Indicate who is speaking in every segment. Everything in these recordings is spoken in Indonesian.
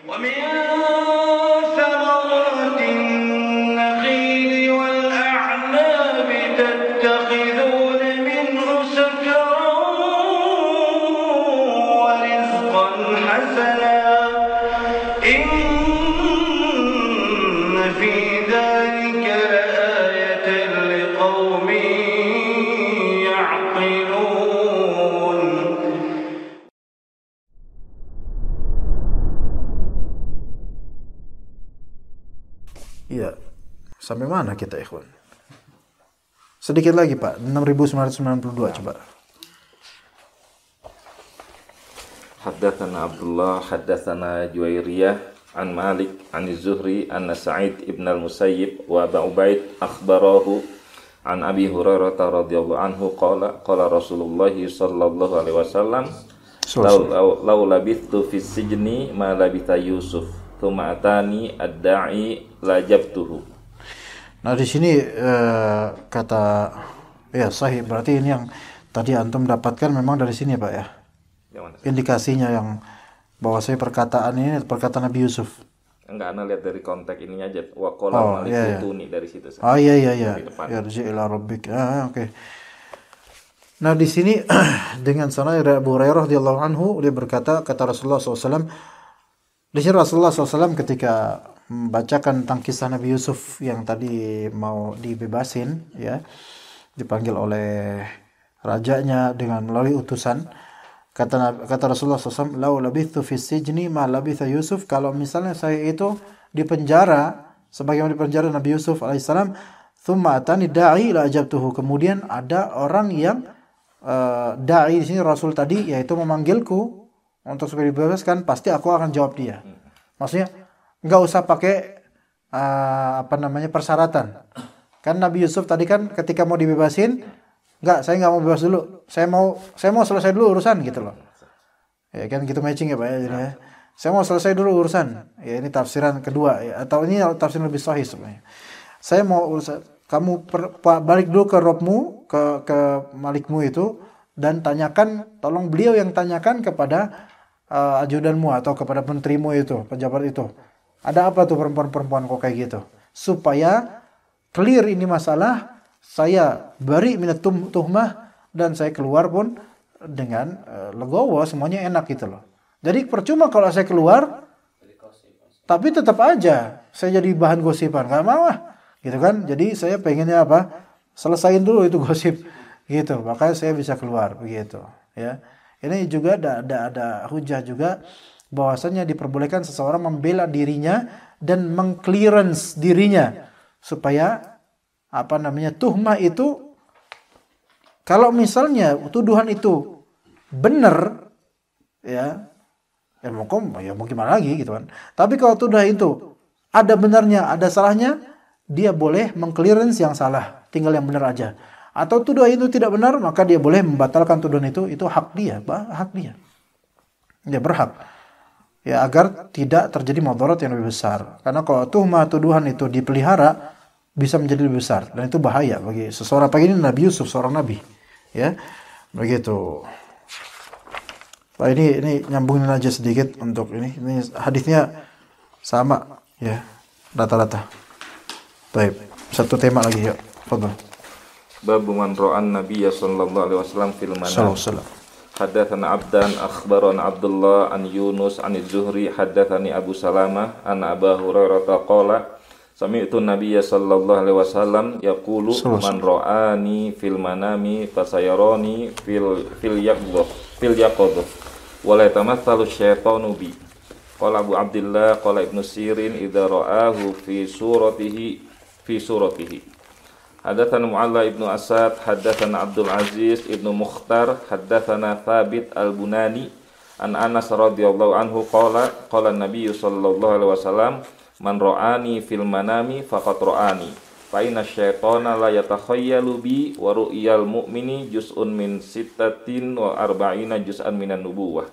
Speaker 1: ومن ثمرات النخيل والأعناب تتخذون منه سكرا ورزقا حسنا إن في ذلك لآية لقوم يعقلون.
Speaker 2: Iya, sampai mana kita ikhwan? Sedikit lagi Pak, 6992 coba.
Speaker 3: Haddatsana Abdullah, haddatsana Juwairiyah an Malik an Zuhri anna Sa'id ibn al-Musayyib wa Abu Ubaid akhbarahu an Abi Hurairah radhiyallahu anhu qala Rasulullah sallallahu alaihi wasallam law labithtu fi sijni ma labitha Yusuf thumma atani ad-da'i lajabtuhu.
Speaker 2: Nah di sini kata ya sahih, berarti ini yang tadi antum dapatkan memang dari sini Pak ya. Indikasinya yang bahwasanya perkataan ini perkataan Nabi Yusuf.
Speaker 3: Enggak, ana lihat dari konteks ininya aja. Wa qala malikutuni dari situ.
Speaker 2: Oh iya. Yarji ila rabbik. Oke. Nah di sini dengan sanad dari Abu Hurairah radhiyallahu anhu, dia berkata, kata Rasulullah SAW, di sini Rasulullah SAW ketika membacakan tentang kisah Nabi Yusuf yang tadi mau dibebasin, ya, dipanggil oleh rajanya dengan melalui utusan, kata Rasulullah SAW, lau labithu fi sijni ma labitha Yusuf, kalau misalnya saya itu di penjara sebagaimana di penjara Nabi Yusuf alaihissalam, thumma atani da'i la ajabtuhu, kemudian ada orang yang da'i di sini Rasul tadi, yaitu memanggilku untuk supaya dibebaskan, pasti aku akan jawab dia. Maksudnya nggak usah pakai persyaratan. Kan Nabi Yusuf tadi kan ketika mau dibebasin, saya nggak mau bebas dulu, saya mau selesai dulu urusan gitu loh. Ya kan gitu matching ya Pak ya, jadi ya. Saya mau selesai dulu urusan. Ya ini tafsiran kedua ya, atau ini tafsiran lebih sahih sebenarnya. Saya mau urusan, kamu balik dulu ke Robmu, ke Malikmu itu, dan tanyakan, tolong beliau yang tanyakan kepada ajudanmu atau kepada menterimu itu, pejabat itu. Ada apa tuh perempuan-perempuan kok kayak gitu? Supaya clear ini masalah, saya bari minat tuhmah, dan saya keluar pun dengan legowo, semuanya enak gitu loh. Jadi percuma kalau saya keluar, tapi tetap aja saya jadi bahan gosipan, nggak mau gitu kan. Jadi saya pengennya apa? Selesain dulu itu gosip gitu, makanya saya bisa keluar begitu ya. Ini juga ada hujah juga bahwasanya diperbolehkan seseorang membela dirinya dan mengclearance dirinya supaya tuhmah itu, kalau misalnya tuduhan itu benar ya mau gimana lagi gitu kan. Tapi kalau tuduhan itu ada benarnya, ada salahnya, dia boleh mengclearance yang salah, tinggal yang benar aja. Atau tuduhan itu tidak benar, maka dia boleh membatalkan tuduhan itu hak dia, dia berhak ya, agar tidak terjadi mudarat yang lebih besar. Karena kalau tuduhan itu dipelihara bisa menjadi lebih besar, dan itu bahaya bagi seseorang. Pagi ini Nabi Yusuf seorang nabi ya, begitu. Nah, ini nyambungin aja sedikit untuk ini hadisnya sama ya, rata-rata. Baik, satu tema lagi ya, fadhal.
Speaker 3: Babu man ra'an Nabiyya sallallahu alaihi wasallam fil manam. Haddatsana Abdan akhbarana Abdullah an Yunus an Zuhri haddatsani Abu Salamah an Abu Hurairah qala sami'tu Nabiyya sallallahu alaihi wasallam yaqulu man ra'ani fil manami fasayarani fil yaqadh wa la tamathalu syaitanu bi. Qala Abu Abdullah qala Ibnu Sirin idza ra'ahu fi suratihi. Haddatsana Mu'alla ibnu Asad, haddatsana Abdul Aziz ibnu Mukhtar, haddatsana Thabit al-Bunani an Anas radhiyallahu anhu qala Nabi sallallahu alaihi wasallam man ra'ani fil manami faqad ra'ani fa inna syaitana la yatakhayyalu bi wa ru'yal mu'mini juz'un min sittatin wa arba'ina juz'an minan nubuwah.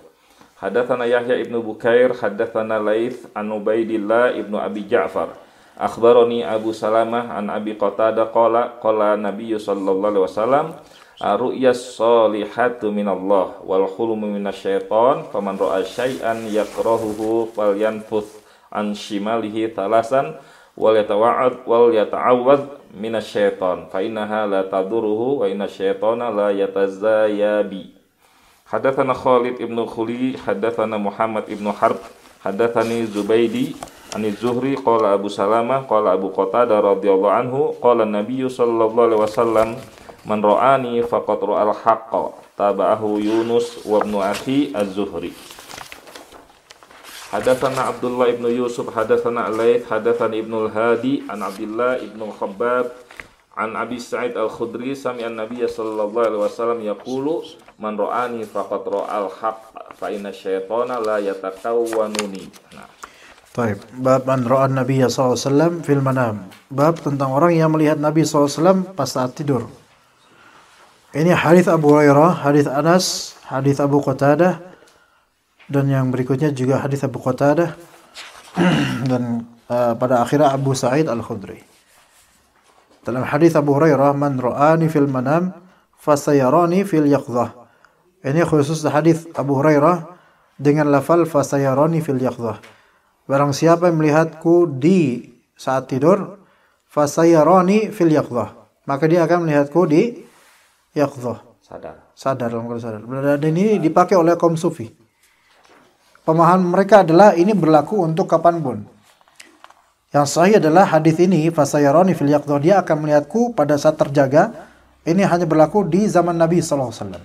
Speaker 3: Haddatsana Yahya ibnu Bukair, haddatsana Laits an Ubaidillah ibnu Abi Ja'far. Akhbarani Abu Salamah an Abi Qatadah qala Nabi sallallahu alaihi wasallam Ar-ru'yas solihatu minallah wal khulumu minasyaiton faman ra'a syai'an yakrahuhu falyanfuth an shimalihi thalasan wal yata'awwad minasyaiton fa innaha la taduruhu wa inasyaitona la yatazayabi. Hadatsana Khalid ibnu Khuli hadatsana Muhammad ibnu Harb hadatsani Zubaidi ani Zuhri qala Abu Salamah qala Abu Qatadah radhiyallahu anhu qala Nabi sallallahu alaihi wasallam man ra'ani faqad ra'al haqqa tabahu Yunus wa ibnu akhi Az-Zuhri. Hadatsana Abdullah ibnu Yusuf hadatsana Alaith hadatsani Ibnu Al-Hadi an Abdullah ibnu Khabbab an Abi Sa'id Al-Khudri sami'an Nabiy sallallahu alaihi wasallam yaqulu man ra'ani faqad ra'al haqq fa inna syaitana la yatakawwanuni. Nah,
Speaker 2: Baik, bab man ra'a Nabi sallallahu alaihi wasallam fil manam. Bab tentang orang yang melihat Nabi sallallahu alaihi wasallam pas saat tidur. Ini hadis Abu Hurairah, hadis Anas, hadis Abu Qatadah, dan yang berikutnya juga hadis Abu Qatadah dan pada akhirnya Abu Sa'id Al-Khudri. Dalam hadis Abu Hurairah, man ra'ani fil manam fasayarani fil yaqظah. Ini khusus hadis Abu Hurairah dengan lafal fasayarani fil yaqظah. Barang siapa yang melihatku di saat tidur, fasayarani fil yaqظah, maka dia akan melihatku di yaqظah. Sadar dalam keadaan sadar. Dan ini dipakai oleh kaum sufi. Pemahaman mereka adalah ini berlaku untuk kapanpun. Yang sahih adalah hadis ini fasayarani fil yaqظah, dia akan melihatku pada saat terjaga. Ini hanya berlaku di zaman Nabi sallallahu alaihi wasallam.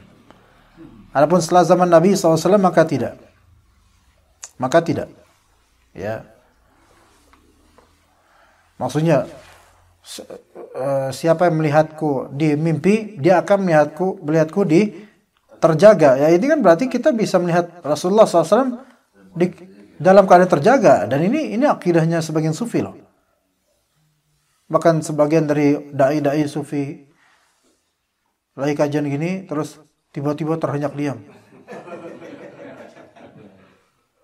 Speaker 2: Adapun setelah zaman Nabi sallallahu alaihi wasallam maka tidak. Maka tidak. Ya. Maksudnya siapa yang melihatku di mimpi, dia akan melihatku di terjaga. Ya, ini kan berarti kita bisa melihat Rasulullah SAW di dalam keadaan terjaga. Dan ini akidahnya sebagian sufi loh. Bahkan sebagian dari dai-dai sufi lagi kajian gini, terus tiba-tiba terhenyak diam.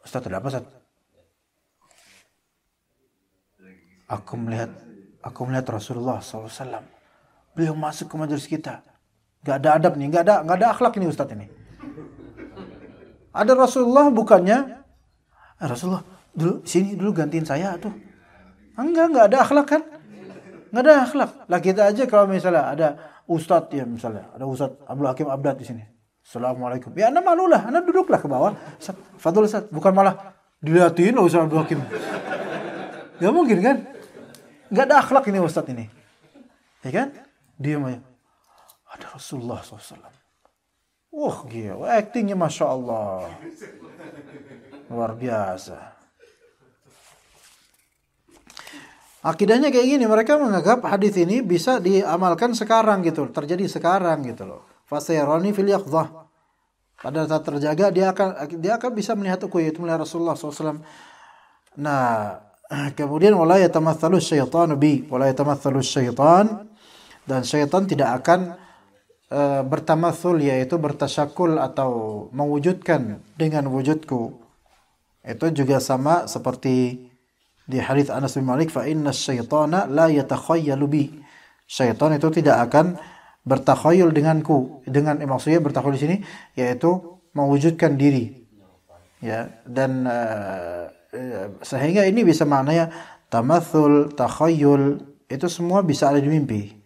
Speaker 2: Ustaz, ada apa, Ustaz? Aku melihat Rasulullah SAW. Beliau masuk ke majelis kita. Gak ada adab nih, gak ada akhlak ini Ustaz ini. Ada Rasulullah bukannya, Rasulullah sini dulu gantiin saya tuh. Enggak ada akhlak kan? Gak ada akhlak. Lah kita aja kalau misalnya ada Ustadz ya misalnya, ada Ustadz Abdul Hakim Abdad di sini. Assalamualaikum. Ya Anda malulah, Anda duduklah ke bawah. Fadul Ustadz, bukan malah dilihatin loh Ustadz Abdul Hakim. Gak mungkin kan? Gak ada akhlak ini Ustadz ini. Ya kan? Diam aja. Ada Rasulullah SAW. Gila, actingnya Masya Allah. Luar biasa. Akidahnya kayak gini, mereka menganggap hadis ini bisa diamalkan sekarang gitu, terjadi sekarang gitu loh. Fasayarani fil yaqظah. Pada saat terjaga dia akan bisa melihat aku, yaitu melihat Rasulullah SAW. Nah, kemudian wala yatamatsalu syaitanu bi, wala yatamatsalu syaitan, dan syaitan tidak akan bertamatsul, yaitu bertasyakul atau mewujudkan dengan wujudku. Itu juga sama seperti di hadits Anas bin Malik, fa inna syaitana la yatakhayyalu bi. Syaitan itu tidak akan bertakhayul denganku. Dengan maksudnya bertakhayul di sini yaitu mewujudkan diri. Ya, dan sehingga ini bisa maknanya tamatsul, takhayyul, itu semua bisa ada di mimpi.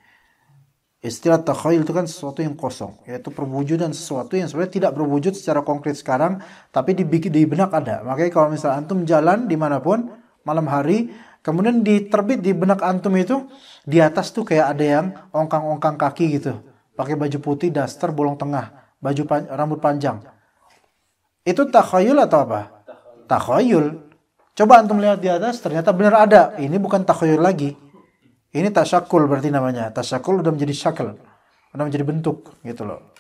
Speaker 2: Istilah takhayyul itu kan sesuatu yang kosong, yaitu perwujudan sesuatu yang sebenarnya tidak berwujud secara konkret sekarang, tapi di benak ada. Makanya kalau misalnya antum jalan dimanapun malam hari, kemudian diterbit di benak antum itu, di atas tuh kayak ada yang ongkang-ongkang kaki gitu, pakai baju putih, daster, bolong tengah, rambut panjang. Itu takhayyul atau apa? Takhayyul. Coba antum lihat di atas, ternyata benar ada. Ini bukan takhayyul lagi. Ini tasyakul berarti namanya. Tasyakul udah menjadi syakal, udah menjadi bentuk gitu loh.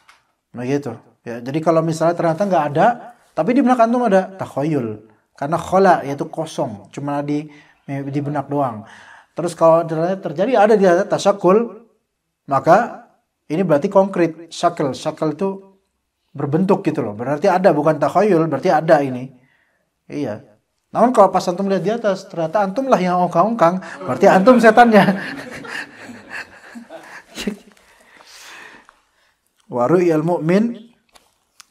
Speaker 2: Nah gitu. Ya, jadi kalau misalnya ternyata nggak ada, tapi di benak antum ada, takhayyul. Karena khala yaitu kosong, cuma di benak doang. Terus kalau terjadi ada di atas tasyakul, maka ini berarti konkret. Syakal itu berbentuk gitu loh. Berarti ada, bukan takhayyul, berarti ada ini. Iya. Namun kalau pas antum lihat di atas, ternyata antum lah yang ongkang-ongkang, berarti antum setannya. Wa ru'yal mu'min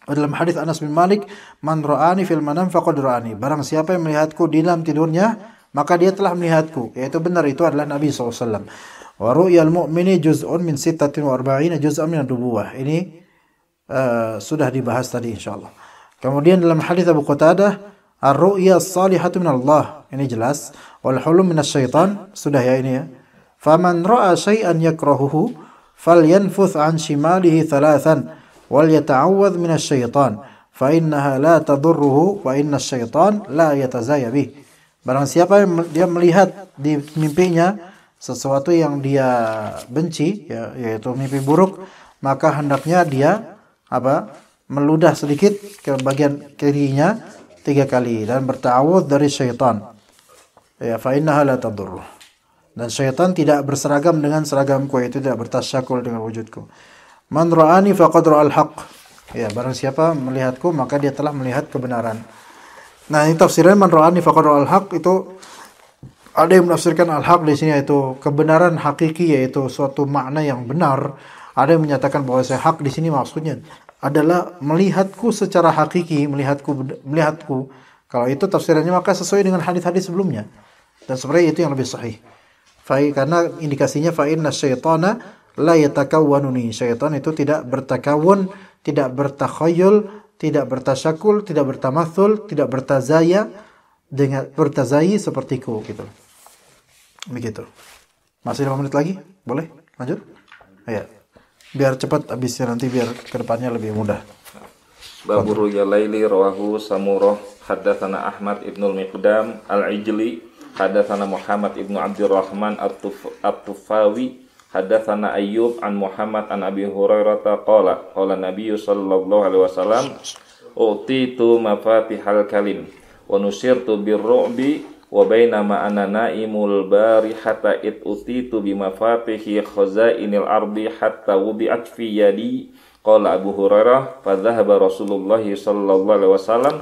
Speaker 2: dalam hadis Anas bin Malik, man ra'ani fil manam faqad ra'ani. Barang siapa yang melihatku di dalam tidurnya, maka dia telah melihatku. Yaitu benar, itu adalah Nabi SAW. Wa ru'yal mu'mini juz'un min 46 juz'an min an-nubuwah. Ini sudah dibahas tadi insyaallah. Kemudian dalam hadis Abu Qatadah, ar-ru'ya as-salihatu min Allah. Ini jelas. Wal hulum min asy-syaitan, sudah ya ini ya. Faman ra'a syai'an yakrahuhu falyanfuth an shimalihi thalathan wal yata'awwadz minasy syaitan fa innaha la tadurruhu wa inna syaitan la yatazaya bih. Barang siapa yang dia melihat di mimpinya sesuatu yang dia benci, ya, yaitu mimpi buruk, maka hendaknya dia meludah sedikit ke bagian kirinya 3 kali dan berta'awudz dari syaitan. Ya, fa innaha la tadurruh. Dan syaitan tidak berseragam dengan seragamku, yaitu tidak bertasyakul dengan wujudku. Man ra'ani faqad ra'al haqq. Ya, barang siapa melihatku maka dia telah melihat kebenaran. Nah, ini tafsiran man ra'ani faqad ra'al haqq itu ada yang menafsirkan al-haq di sini yaitu kebenaran hakiki, yaitu suatu makna yang benar. Ada yang menyatakan bahwa hak di sini maksudnya adalah melihatku secara hakiki, melihatku. Kalau itu tafsirannya maka sesuai dengan hadis-hadis sebelumnya. Dan sebenarnya itu yang lebih sahih. Karena indikasinya fa inna syaitana la yatakawwanuni. Syaitan itu tidak bertakawun, tidak bertakhayul, tidak bertasyakul, tidak bertamatsul, tidak bertazayi sepertiku gitu. Begitu. Masih 5 menit lagi? Boleh? Lanjut? Ya. Biar cepat habisnya nanti, biar kedepannya lebih mudah.
Speaker 3: Babu ru'ya laili rawahu Samurah haddatsana Ahmad ibnul Miqdam al-Ijli haddatsana Muhammad ibnu Abdurrahman at-Tufawi haddatsana Ayyub an Muhammad an Abi Hurairah qala Nabi sallallahu alaihi wasallam utitu mafatihal kalim wa nusirtu birru'bi wa bainama ana naimul barihata utitu bimafatihi khazainil ardi hatta wudi'at fi yadi qala Abu Hurairah fa dhahaba Rasulullah sallallahu alaihi wasallam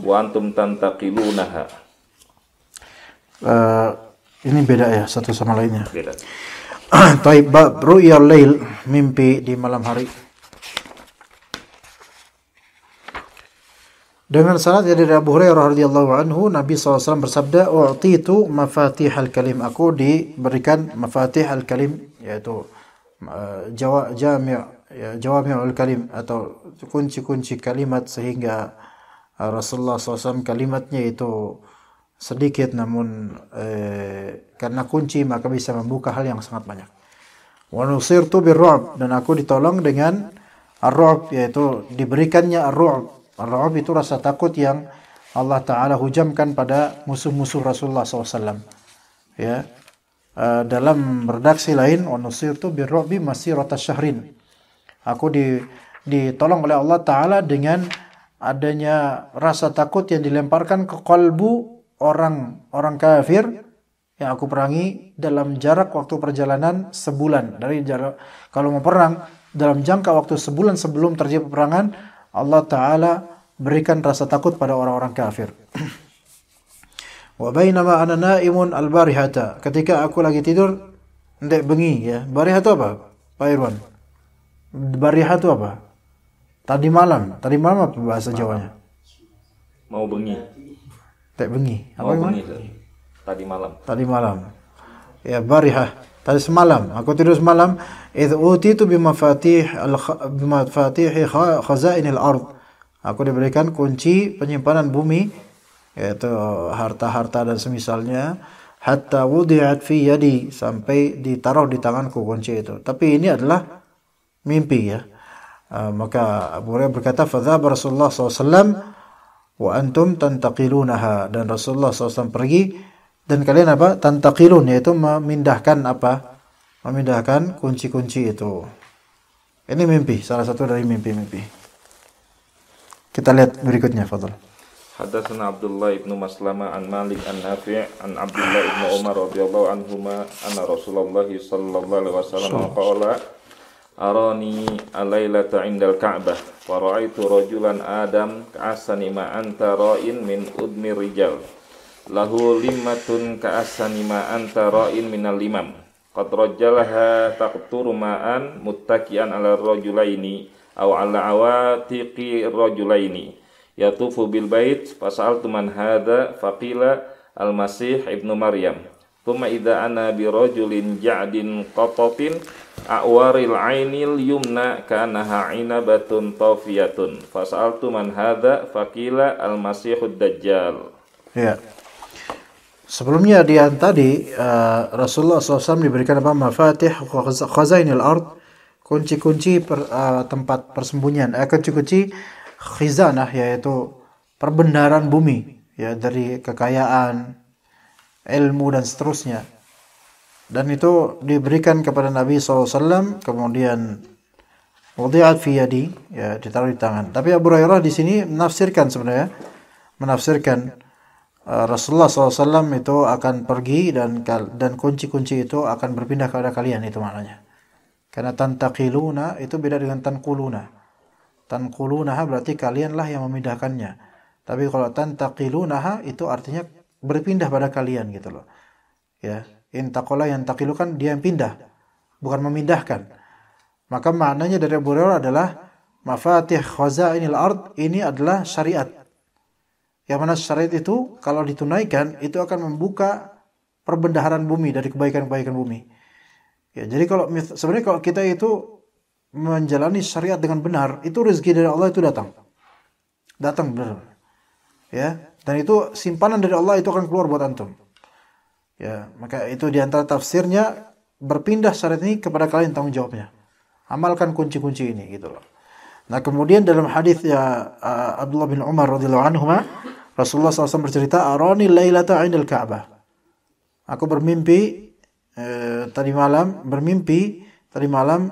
Speaker 3: wa antum tantaqilunaha.
Speaker 2: Ini beda ya satu sama lainnya.
Speaker 3: Beda.
Speaker 2: Taib bab ru'yal lail, mimpi di malam hari. Dengan sanad dari Abu Hurairah radhiyallahu anhu, Nabi SAW bersabda, "U'titu mafatihal kalim." Aku diberikan mafatihal kalim, yaitu jawami'ul kalim atau kunci-kunci kalimat, sehingga Rasulullah SAW kalimatnya itu sedikit, namun karena kunci maka bisa membuka hal yang sangat banyak. Wa nusirtu birru'b, dan aku ditolong dengan ar-ru'b, yaitu diberikannya ar-ru'b. Ar-ru'b itu rasa takut yang Allah Ta'ala hujamkan pada musuh-musuh Rasulullah SAW. Ya. Dalam redaksi lain, wa nusirtu birru'bi masirata syahrin. Aku ditolong oleh Allah Ta'ala dengan adanya rasa takut yang dilemparkan ke kalbu orang kafir yang aku perangi dalam jarak waktu perjalanan sebulan. Dari jarak, kalau mau perang dalam jangka waktu sebulan sebelum terjadi peperangan, Allah Ta'ala berikan rasa takut pada orang-orang kafir. Wa bainama ana naimun al-barihata, ketika aku lagi tidur ndek bengi ya. Barihah itu apa, Pak Irwan? Barihah itu apa? Tadi malam apa bahasa Jawanya?
Speaker 3: Mau bengi.
Speaker 2: Ndek bengi. Apa
Speaker 3: Mau bengi. Tadi malam.
Speaker 2: Ya, barihah. Tadi semalam. Aku tidur semalam. Idh utitu bimafatih khazainil ard. Aku diberikan kunci penyimpanan bumi, yaitu harta-harta dan semisalnya, hatta wudi'at fi yadi, sampai ditaruh di tanganku kunci itu. Tapi ini adalah mimpi ya. Maka Abu Hurairah berkata, fadzaba Rasulullah SAW wa antum tantaqilunaha, dan Rasulullah SAW pergi dan kalian apa? Tantaqilun, yaitu memindahkan apa? Memindahkan kunci-kunci itu. Ini mimpi, salah satu dari mimpi-mimpi. Kita lihat berikutnya, fadhal.
Speaker 3: Hadatsana Abdullah ibnu Maslamah an Malik an Nafi' an Abdullah ibnu Umar radhiyallahu anhuma anna Rasulullah sallallahu alaihi wasallam qala arani alailata indal Ka'bah wa ra'aitu rajulan Adam ka'asani ma anta ra'in min udmi rijal lahu limmatun ka'asani ma anta ra'in minal limam qad rajalaha taqturu ma'an muttaki'an ala rajulaini aw ala awatiqi rajulaini yatufu bil bait fasa'altu man hadha faqila al-masih ibnu maryam thumma idza ana bi rajulin ja'din qatatin awaril ainil yumna kanaha inabatun tawfiyatun fasa'altu man hadha faqila al-masihud dajjal.
Speaker 2: Ya. Sebelumnya tadi Rasulullah SAW diberikan apa? Mafatih khazainil ard, kunci-kunci tempat persembunyian, kunci-kunci khizanah, yaitu perbendaharaan bumi, ya, dari kekayaan, ilmu dan seterusnya. Dan itu diberikan kepada Nabi SAW, kemudian wudi'at fi yadi, ya, ditaruh di tangan. Tapi Abu Hurairah di sini menafsirkan Rasulullah SAW itu akan pergi dan kunci-kunci itu akan berpindah kepada kalian, itu maknanya. Karena tantaqiluna itu beda dengan tanquluna. Tanqulunaha berarti kalianlah yang memindahkannya. Tapi kalau tantaqilunaha itu artinya berpindah pada kalian, gitu loh. Ya, intaqala yantaqilu kan dia yang pindah, bukan memindahkan. Maka maknanya dari Abu Hurairah adalah mafatih khazainil ard, ini adalah syariat. Yang mana syariat itu kalau ditunaikan itu akan membuka perbendaharaan bumi dari kebaikan-kebaikan bumi. Ya, jadi sebenarnya kalau kita itu menjalani syariat dengan benar, itu rezeki dari Allah itu datang benar, ya, dan itu simpanan dari Allah itu akan keluar buat antum, ya. Maka itu diantara tafsirnya, berpindah syariat ini kepada kalian tanggung jawabnya, amalkan kunci-kunci ini, gitu loh. Nah, kemudian dalam hadis ya Abdullah bin Umar radhiyallahu anhu, Rasulullah SAW bercerita, arani lailata 'indal Ka'bah, aku bermimpi tadi malam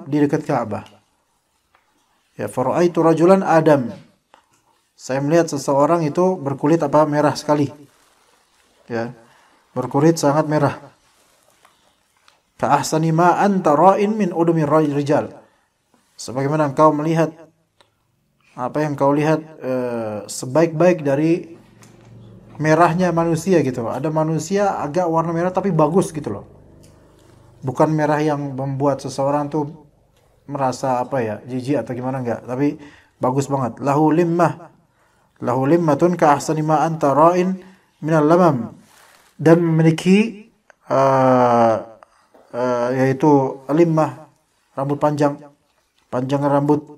Speaker 2: di dekat Ka'bah. Ya, fara'aitu rajulan adam. Saya melihat seseorang itu berkulit merah sekali. Ya, berkulit sangat merah. Ka ahsani ma anta ra'in min udumi rijal. Sebagaimana engkau melihat apa yang kau lihat sebaik-baik dari merahnya manusia, gitu. Ada manusia agak warna merah tapi bagus, gitu loh. Bukan merah yang membuat seseorang tuh merasa jijik atau gimana, enggak, tapi bagus banget. Lahu limmatun ka ahsani ma anta ra'in minal lamam, dan memiliki yaitu limmah, rambut panjang rambut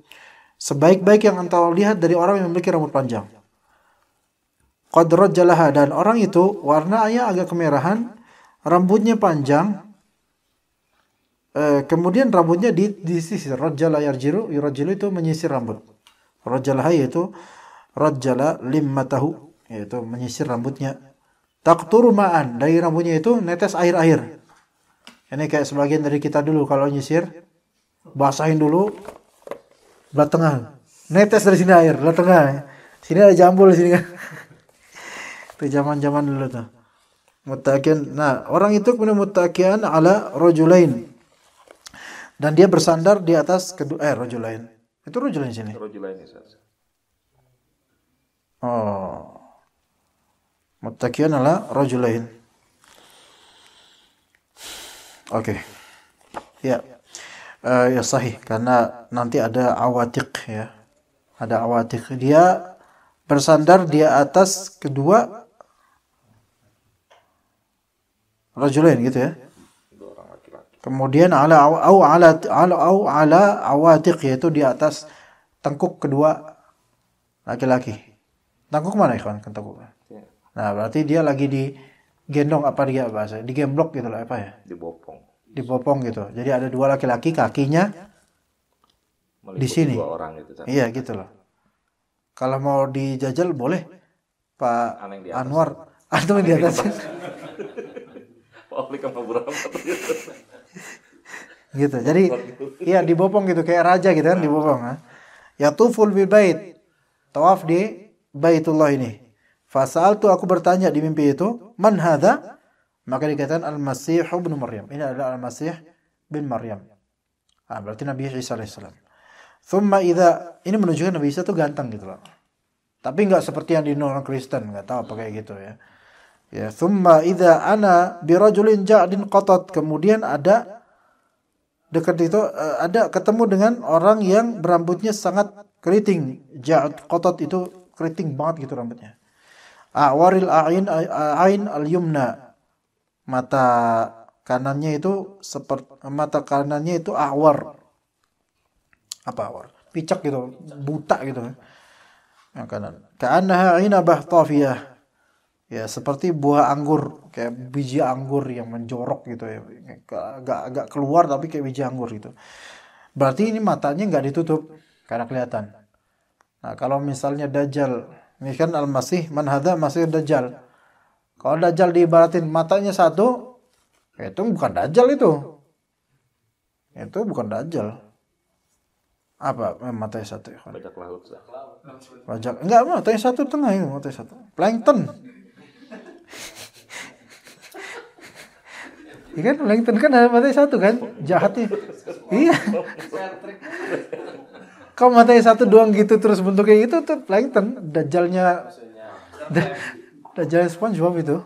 Speaker 2: sebaik-baik yang engkau lihat dari orang yang memiliki rambut panjang. Qad rajjalaha, dan orang itu warnanya agak kemerahan, rambutnya panjang. Kemudian rambutnya disisir. Rajjala yarjilu itu menyisir rambut. Rajjalaha yaitu rajjala limmatahu, yaitu menyisir rambutnya. Taqturu ma'an, dari rambutnya itu netes air-air. Ini kayak sebagian dari kita dulu kalau nyisir, basahin dulu belah tengah, netes dari sini air belah tengah. Sini ada jambul di sini kan. Itu zaman-zaman dulu tuh. Muttaqian. Nah, orang itu kemudian muttaqian ala rajulain, dan dia bersandar di atas rajulain. Itu rajulain sini.
Speaker 3: Rajulain saja.
Speaker 2: Oh. Muttaqian ala rajulain. Oke. Ya. Ya sahih, karena nanti ada awatiq, ya. Ada awatiq. Dia bersandar di atas kedua rajulain, gitu ya. Kemudian ala awatiq, yaitu di atas tengkuk kedua laki-laki. Tengkuk mana, ikhwan? Tengkuk. Nah, berarti dia lagi digendong, dia bahasa? Digemblok gitu lah, ya? Dibopong gitu. Jadi ada dua laki-laki, kakinya di sini.
Speaker 3: Dua orang gitu.
Speaker 2: Iya, gitu loh. Kalau mau dijajal boleh, Pak Anwar. Antum di atas. Gitu. Jadi iya dibopong gitu, kayak raja gitu kan, dibopong. Ya tuful bil bait. Tawaf di Baitullah ini. Fasaltu, aku bertanya di mimpi itu, man hadza? Maka dikatakan Al-Masih ibn Maryam. Ini adalah Al-Masih bin Maryam. Berarti Nabi Isa alaihissalam. Thumma idza, ini menunjukkan Nabi Isa itu ganteng gitu loh. Tapi enggak seperti yang di orang Kristen, enggak tahu apa kayak gitu ya. Ya, thumma idza ana bi rajulin ja'din qatat, kemudian ada Dekat itu ada ketemu dengan orang yang berambutnya sangat keriting. Ja'd qatat itu keriting banget gitu rambutnya. A'waril ain al-yumna. Mata kanannya itu a'war. Apa awar? Picak gitu, buta gitu. Yang kanan. Ka'annaha 'inabah tafiyah. Ya, seperti buah anggur, kayak biji anggur yang menjorok gitu ya. Agak keluar tapi kayak biji anggur gitu. Berarti ini matanya nggak ditutup karena kelihatan. Nah, kalau misalnya Dajjal, ini kan Al-Masih, man hadza Masih Dajjal. Kalau Dajjal diibaratin matanya satu, itu bukan Dajjal itu. Itu bukan Dajjal. Apa matanya satu?
Speaker 3: Bajak laut.
Speaker 2: Bajak. Enggak, matanya satu tengah itu, matanya satu. Plankton. Iya kan, plankton kan ada matanya satu kan? Jahatnya. Iya. Kalau matanya satu doang gitu terus bentuknya itu tuh plankton. Dajjalnya SpongeBob itu.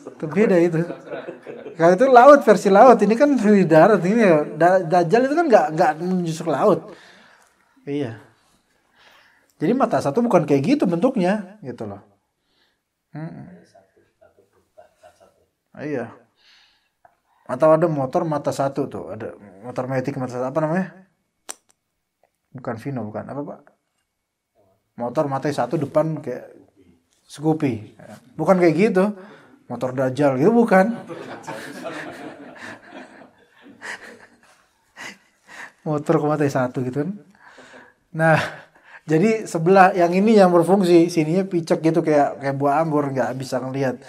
Speaker 2: Itu beda itu. Kalau itu laut, versi laut. Ini kan di darat ini ya. Dajjal itu kan enggak menusuk laut. Iya. Jadi mata satu bukan kayak gitu bentuknya, gitu loh. Iya. Atau ada motor mata satu tuh, ada motor Matic mata satu, apa namanya? Bukan Vino, bukan apa Pak? Motor mata satu depan kayak Scoopy. Bukan kayak gitu. Motor Dajjal gitu bukan. Motor ke mata satu gitu kan. Nah, jadi sebelah yang ini yang berfungsi, sininya picek gitu kayak buah anggur, nggak bisa ngelihat.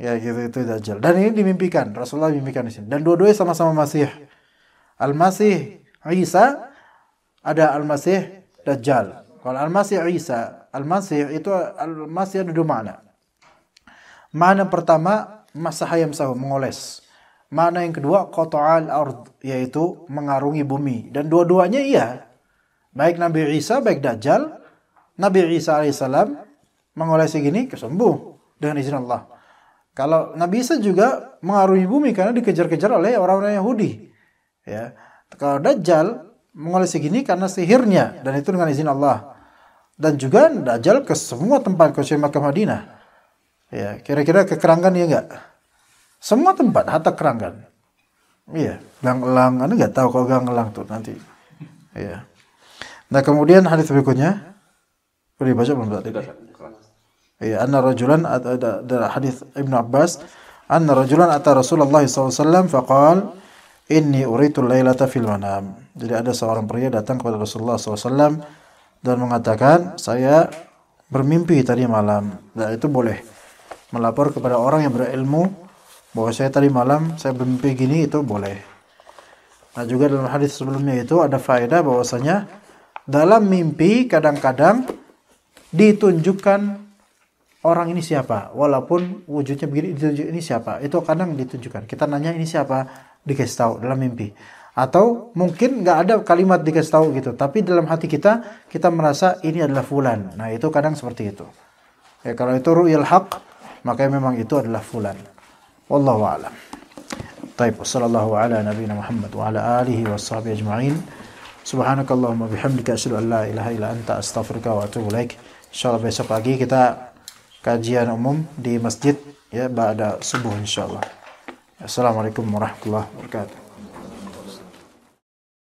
Speaker 2: Ya gitu itu Dajjal. Dan ini dimimpikan, Rasulullah mimpikan di sini. Dan dua-duanya sama-sama Masih. Al-Masih Isa, ada Al-Masih Dajjal. Kalau Al-Masih Isa, Al-Masih itu Al-Masih ada dua makna. Makna pertama masaha yamsahu, mengoles. Makna yang kedua qata'al ard, yaitu mengarungi bumi. Dan dua-duanya iya. Baik Nabi Isa, baik Dajjal, Nabi Isa alaihissalam mengolesi gini kesembuh dengan izin Allah. Kalau Nabi Isa juga mengarungi bumi karena dikejar-kejar oleh orang-orang Yahudi. Ya. Kalau Dajjal mengolesi gini karena sihirnya dan itu dengan izin Allah. Dan juga Dajjal ke semua tempat ke Makkah Madinah. Ya, kira-kira ke Keranggan ya enggak? Semua tempat hatta Keranggan. Iya, Gang Elang, Anda enggak tahu kalau Gang Elang tuh nanti. Iya. Nah, kemudian hadis berikutnya boleh baca belum tadi? Iya, anna rajulan ada hadis Ibnu Abbas, anna rajulan ata Rasulullah SAW faqal inni uritu lailata fil manam. Jadi ada seorang pria datang kepada Rasulullah SAW dan mengatakan, saya bermimpi tadi malam. Dan itu boleh melapor kepada orang yang berilmu bahwa saya tadi malam saya bermimpi gini, itu boleh. Nah, juga dalam hadis sebelumnya itu ada faedah bahwasanya dalam mimpi kadang-kadang ditunjukkan orang ini siapa, walaupun wujudnya begini ditunjuk ini siapa, itu kadang ditunjukkan. Kita nanya ini siapa, dikasih tahu dalam mimpi. Atau mungkin nggak ada kalimat dikasih tahu gitu, tapi dalam hati kita merasa ini adalah fulan. Nah, itu kadang seperti itu. Ya, kalau itu ru'yal haq, maka memang itu adalah fulan. Wallahu a'lam. Taib, sallallahu ala nabiyina Muhammad wa ala alihi washabihi ajma'in. Subhanakallahumma bihamdika asyhadu an la ilaha illa anta astaghfiruka wa atubu ilaik. Insyaallah besok pagi kita kajian umum di masjid ya ba'da subuh insyaallah. Assalamualaikum warahmatullahi wabarakatuh.